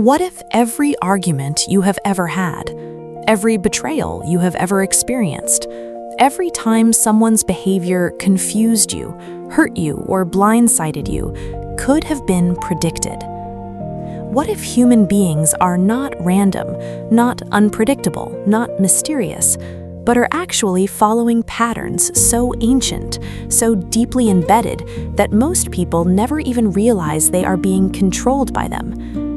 What if every argument you have ever had, every betrayal you have ever experienced, every time someone's behavior confused you, hurt you, or blindsided you could have been predicted? What if human beings are not random, not unpredictable, not mysterious, but are actually following patterns so ancient, so deeply embedded that most people never even realize they are being controlled by them?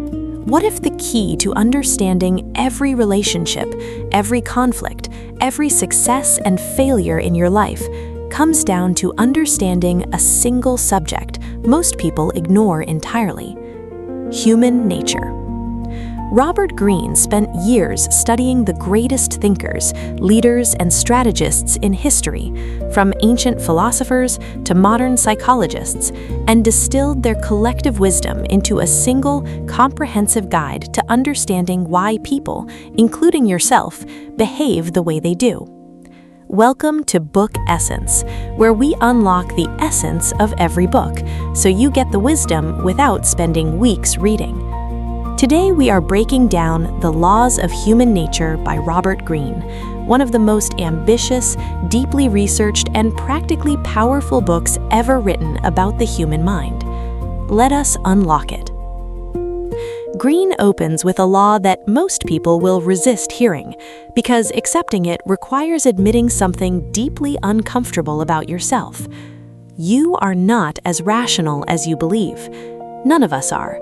What if the key to understanding every relationship, every conflict, every success and failure in your life comes down to understanding a single subject most people ignore entirely: human nature? Robert Greene spent years studying the greatest thinkers, leaders, and strategists in history, from ancient philosophers to modern psychologists, and distilled their collective wisdom into a single, comprehensive guide to understanding why people, including yourself, behave the way they do. Welcome to Book Essence, where we unlock the essence of every book, so you get the wisdom without spending weeks reading. Today we are breaking down The Laws of Human Nature by Robert Greene, one of the most ambitious, deeply researched, and practically powerful books ever written about the human mind. Let us unlock it. Greene opens with a law that most people will resist hearing, because accepting it requires admitting something deeply uncomfortable about yourself. You are not as rational as you believe. None of us are.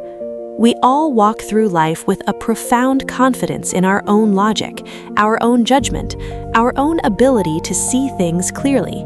We all walk through life with a profound confidence in our own logic, our own judgment, our own ability to see things clearly.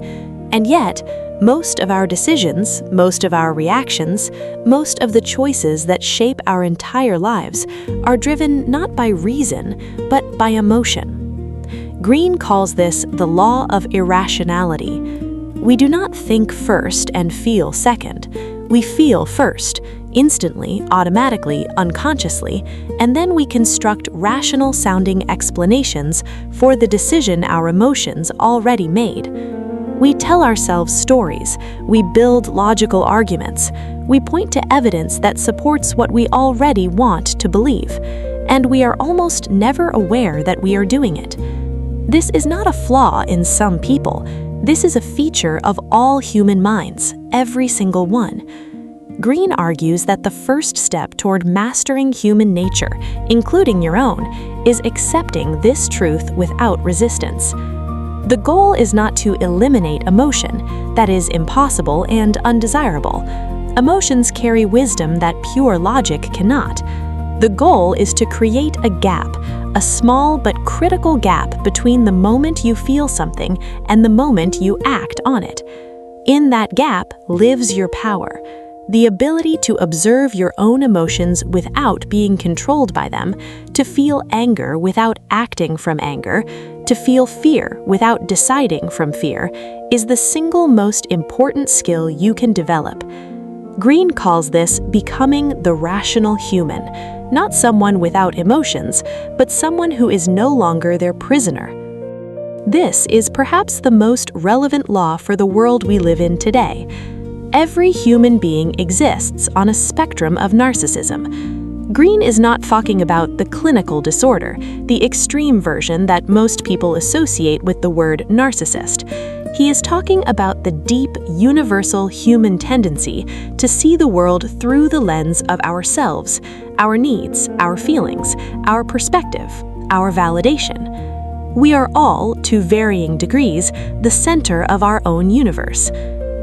And yet, most of our decisions, most of our reactions, most of the choices that shape our entire lives are driven not by reason, but by emotion. Greene calls this the law of irrationality. We do not think first and feel second. We feel first, instantly, automatically, unconsciously, and then we construct rational-sounding explanations for the decision our emotions already made. We tell ourselves stories, we build logical arguments, we point to evidence that supports what we already want to believe, and we are almost never aware that we are doing it. This is not a flaw in some people. This is a feature of all human minds, every single one. Greene argues that the first step toward mastering human nature, including your own, is accepting this truth without resistance. The goal is not to eliminate emotion. That is impossible and undesirable. Emotions carry wisdom that pure logic cannot. The goal is to create a gap, a small but critical gap between the moment you feel something and the moment you act on it. In that gap lives your power. The ability to observe your own emotions without being controlled by them, to feel anger without acting from anger, to feel fear without deciding from fear, is the single most important skill you can develop. Greene calls this becoming the rational human, not someone without emotions, but someone who is no longer their prisoner. This is perhaps the most relevant law for the world we live in today. Every human being exists on a spectrum of narcissism. Greene is not talking about the clinical disorder, the extreme version that most people associate with the word narcissist. He is talking about the deep, universal human tendency to see the world through the lens of ourselves, our needs, our feelings, our perspective, our validation. We are all, to varying degrees, the center of our own universe.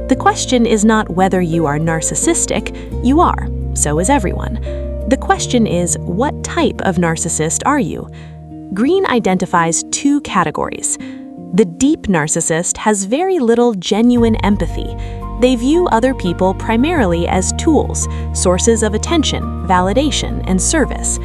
The question is not whether you are narcissistic. You are. So is everyone. The question is, what type of narcissist are you? Greene identifies two categories. The deep narcissist has very little genuine empathy. They view other people primarily as tools, sources of attention, validation, and service.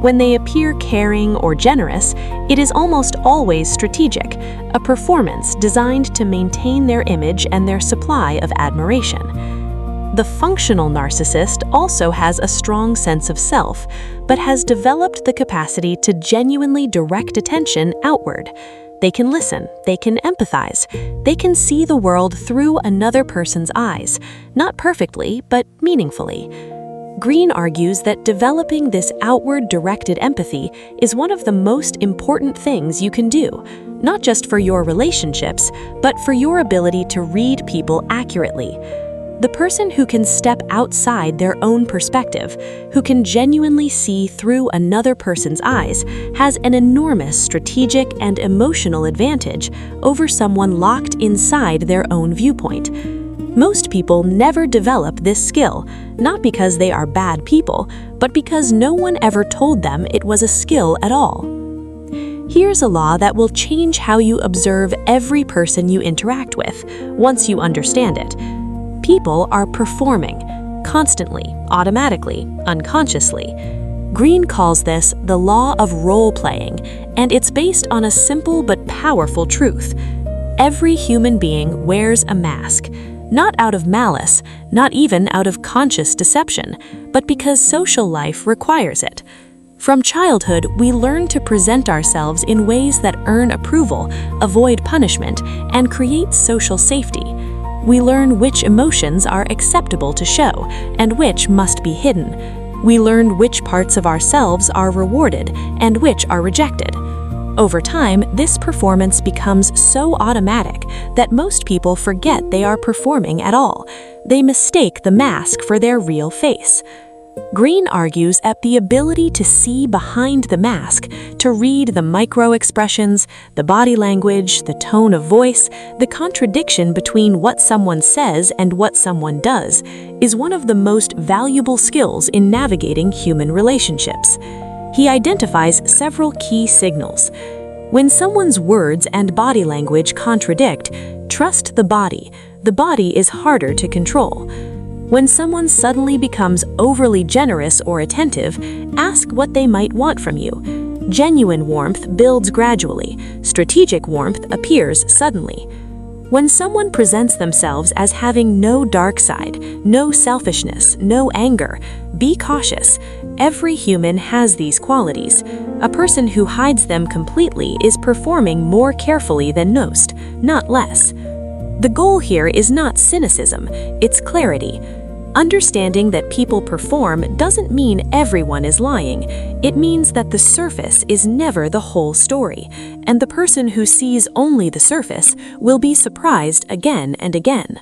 When they appear caring or generous, it is almost always strategic, a performance designed to maintain their image and their supply of admiration. The functional narcissist also has a strong sense of self, but has developed the capacity to genuinely direct attention outward. They can listen, they can empathize, they can see the world through another person's eyes, not perfectly, but meaningfully. Greene argues that developing this outward-directed empathy is one of the most important things you can do, not just for your relationships, but for your ability to read people accurately. The person who can step outside their own perspective, who can genuinely see through another person's eyes, has an enormous strategic and emotional advantage over someone locked inside their own viewpoint. Most people never develop this skill, not because they are bad people, but because no one ever told them it was a skill at all. Here's a law that will change how you observe every person you interact with, once you understand it. People are performing, constantly, automatically, unconsciously. Greene calls this the law of role-playing, and it's based on a simple but powerful truth. Every human being wears a mask, not out of malice, not even out of conscious deception, but because social life requires it. From childhood, we learn to present ourselves in ways that earn approval, avoid punishment, and create social safety. We learn which emotions are acceptable to show and which must be hidden. We learn which parts of ourselves are rewarded and which are rejected. Over time, this performance becomes so automatic that most people forget they are performing at all. They mistake the mask for their real face. Greene argues that the ability to see behind the mask, to read the microexpressions, the body language, the tone of voice, the contradiction between what someone says and what someone does, is one of the most valuable skills in navigating human relationships. He identifies several key signals. When someone's words and body language contradict, trust the body. The body is harder to control. When someone suddenly becomes overly generous or attentive, ask what they might want from you. Genuine warmth builds gradually. Strategic warmth appears suddenly. When someone presents themselves as having no dark side, no selfishness, no anger, be cautious. Every human has these qualities. A person who hides them completely is performing more carefully than most, not less. The goal here is not cynicism, it's clarity. Understanding that people perform doesn't mean everyone is lying. It means that the surface is never the whole story, and the person who sees only the surface will be surprised again and again.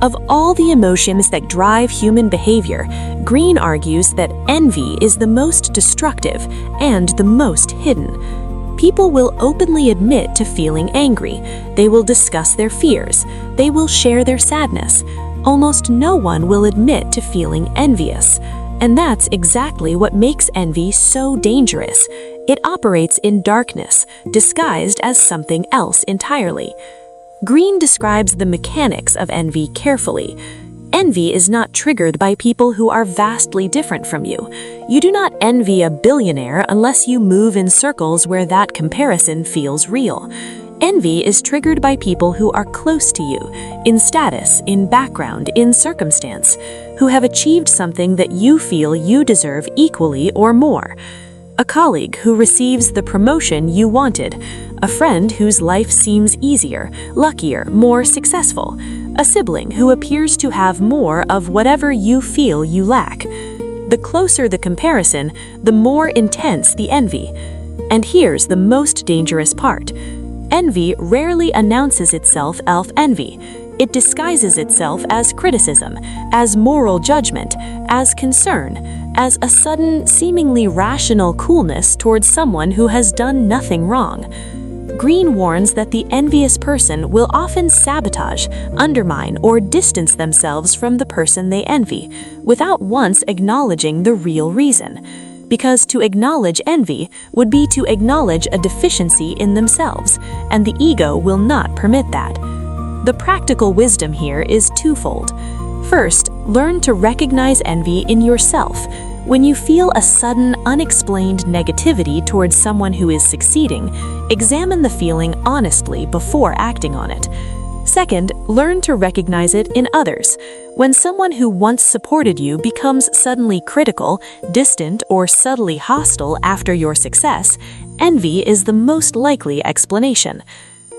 Of all the emotions that drive human behavior, Greene argues that envy is the most destructive and the most hidden. People will openly admit to feeling angry. They will discuss their fears. They will share their sadness. Almost no one will admit to feeling envious. And that's exactly what makes envy so dangerous. It operates in darkness, disguised as something else entirely. Greene describes the mechanics of envy carefully. Envy is not triggered by people who are vastly different from you. You do not envy a billionaire unless you move in circles where that comparison feels real. Envy is triggered by people who are close to you, in status, in background, in circumstance, who have achieved something that you feel you deserve equally or more. A colleague who receives the promotion you wanted, a friend whose life seems easier, luckier, more successful, a sibling who appears to have more of whatever you feel you lack. The closer the comparison, the more intense the envy. And here's the most dangerous part. Envy rarely announces itself as envy. It disguises itself as criticism, as moral judgment, as concern, as a sudden, seemingly rational coolness towards someone who has done nothing wrong. Greene warns that the envious person will often sabotage, undermine, or distance themselves from the person they envy, without once acknowledging the real reason. Because to acknowledge envy would be to acknowledge a deficiency in themselves, and the ego will not permit that. The practical wisdom here is twofold. First, learn to recognize envy in yourself. When you feel a sudden, unexplained negativity towards someone who is succeeding, examine the feeling honestly before acting on it. Second, learn to recognize it in others. When someone who once supported you becomes suddenly critical, distant, or subtly hostile after your success, envy is the most likely explanation.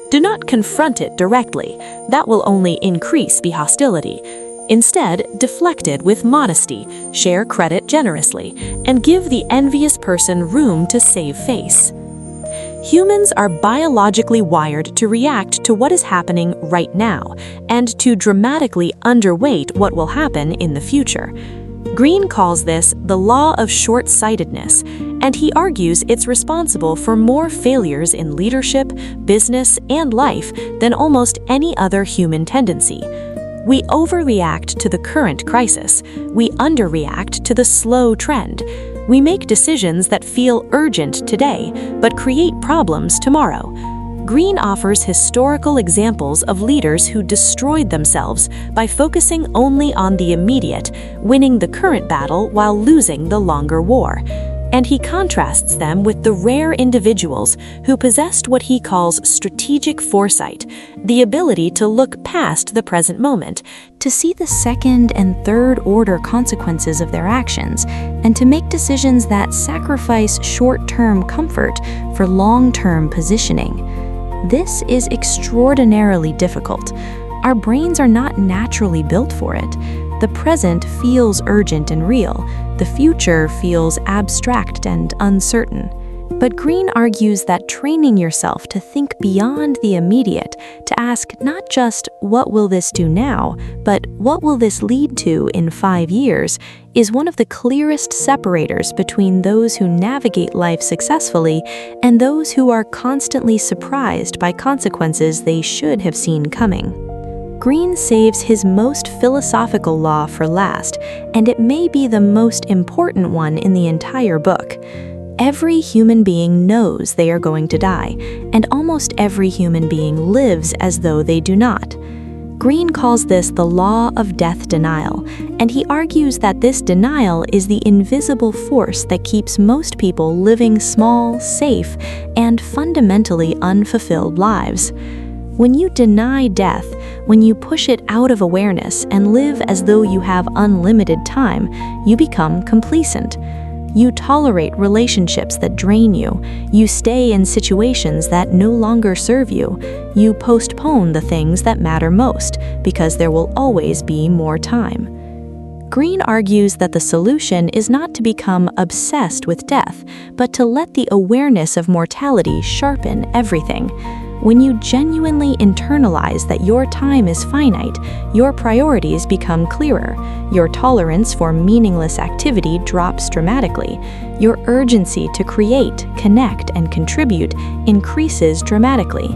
Do not confront it directly. That will only increase the hostility. Instead, deflect it with modesty, share credit generously, and give the envious person room to save face. Humans are biologically wired to react to what is happening right now and to dramatically underweight what will happen in the future. Greene calls this the law of short-sightedness, and he argues it's responsible for more failures in leadership, business, and life than almost any other human tendency. We overreact to the current crisis. We underreact to the slow trend. We make decisions that feel urgent today, but create problems tomorrow. Greene offers historical examples of leaders who destroyed themselves by focusing only on the immediate, winning the current battle while losing the longer war. And he contrasts them with the rare individuals who possessed what he calls strategic foresight, the ability to look past the present moment, to see the second and third order consequences of their actions, and to make decisions that sacrifice short-term comfort for long-term positioning. This is extraordinarily difficult. Our brains are not naturally built for it. The present feels urgent and real. The future feels abstract and uncertain. But Greene argues that training yourself to think beyond the immediate, to ask not just what will this do now, but what will this lead to in 5 years, is one of the clearest separators between those who navigate life successfully and those who are constantly surprised by consequences they should have seen coming. Greene saves his most philosophical law for last, and it may be the most important one in the entire book. Every human being knows they are going to die, and almost every human being lives as though they do not. Greene calls this the law of death denial, and he argues that this denial is the invisible force that keeps most people living small, safe, and fundamentally unfulfilled lives. When you deny death, when you push it out of awareness and live as though you have unlimited time, you become complacent. You tolerate relationships that drain you. You stay in situations that no longer serve you. You postpone the things that matter most because there will always be more time. Greene argues that the solution is not to become obsessed with death, but to let the awareness of mortality sharpen everything. When you genuinely internalize that your time is finite, your priorities become clearer, your tolerance for meaningless activity drops dramatically, your urgency to create, connect, and contribute increases dramatically.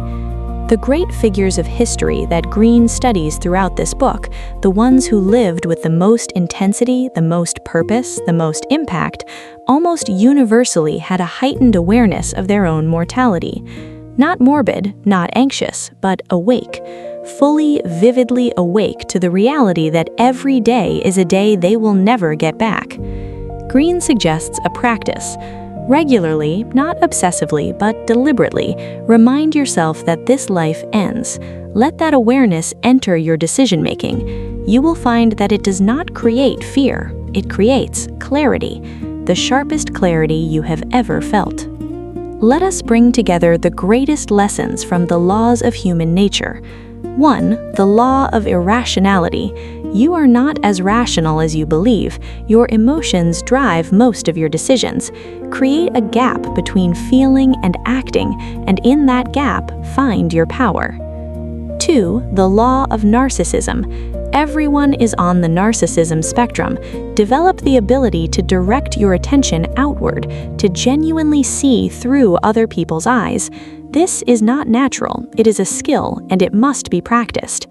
The great figures of history that Greene studies throughout this book, the ones who lived with the most intensity, the most purpose, the most impact, almost universally had a heightened awareness of their own mortality. Not morbid, not anxious, but awake, fully, vividly awake to the reality that every day is a day they will never get back. Greene suggests a practice. Regularly, not obsessively, but deliberately, remind yourself that this life ends. Let that awareness enter your decision-making. You will find that it does not create fear. It creates clarity, the sharpest clarity you have ever felt. Let us bring together the greatest lessons from the laws of human nature. 1. The law of irrationality. You are not as rational as you believe. Your emotions drive most of your decisions. Create a gap between feeling and acting, and in that gap, find your power. 2. The law of narcissism. Everyone is on the narcissism spectrum. Develop the ability to direct your attention outward, to genuinely see through other people's eyes. This is not natural, it is a skill, and it must be practiced.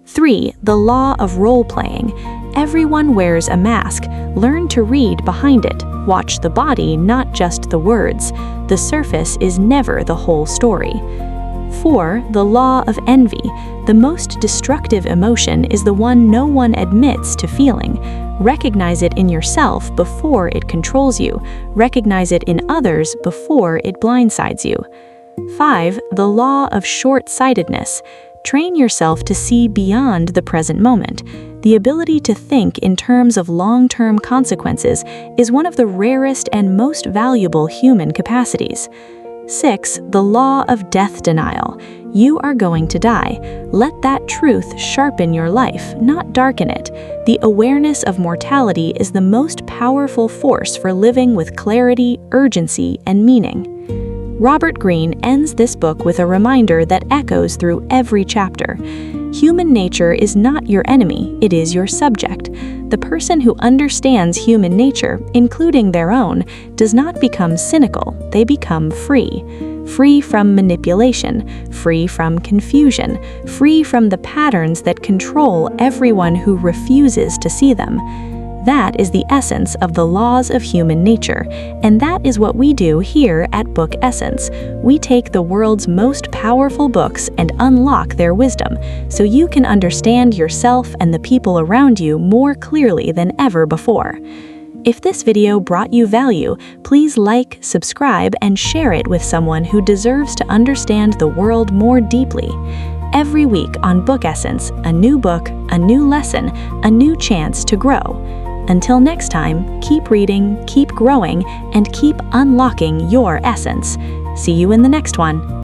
3. The law of role-playing. Everyone wears a mask. Learn to read behind it. Watch the body, not just the words. The surface is never the whole story. 4. The law of envy. The most destructive emotion is the one no one admits to feeling. Recognize it in yourself before it controls you. Recognize it in others before it blindsides you. 5. The law of short-sightedness. Train yourself to see beyond the present moment. The ability to think in terms of long-term consequences is one of the rarest and most valuable human capacities. 6. The law of death denial. You are going to die. Let that truth sharpen your life, not darken it. The awareness of mortality is the most powerful force for living with clarity, urgency, and meaning. Robert Greene ends this book with a reminder that echoes through every chapter. Human nature is not your enemy, it is your subject. The person who understands human nature, including their own, does not become cynical, they become free. Free from manipulation, free from confusion, free from the patterns that control everyone who refuses to see them. That is the essence of the laws of human nature, and that is what we do here at Book Essence. We take the world's most powerful books and unlock their wisdom, so you can understand yourself and the people around you more clearly than ever before. If this video brought you value, please like, subscribe, and share it with someone who deserves to understand the world more deeply. Every week on Book Essence, a new book, a new lesson, a new chance to grow. Until next time, keep reading, keep growing, and keep unlocking your essence. See you in the next one.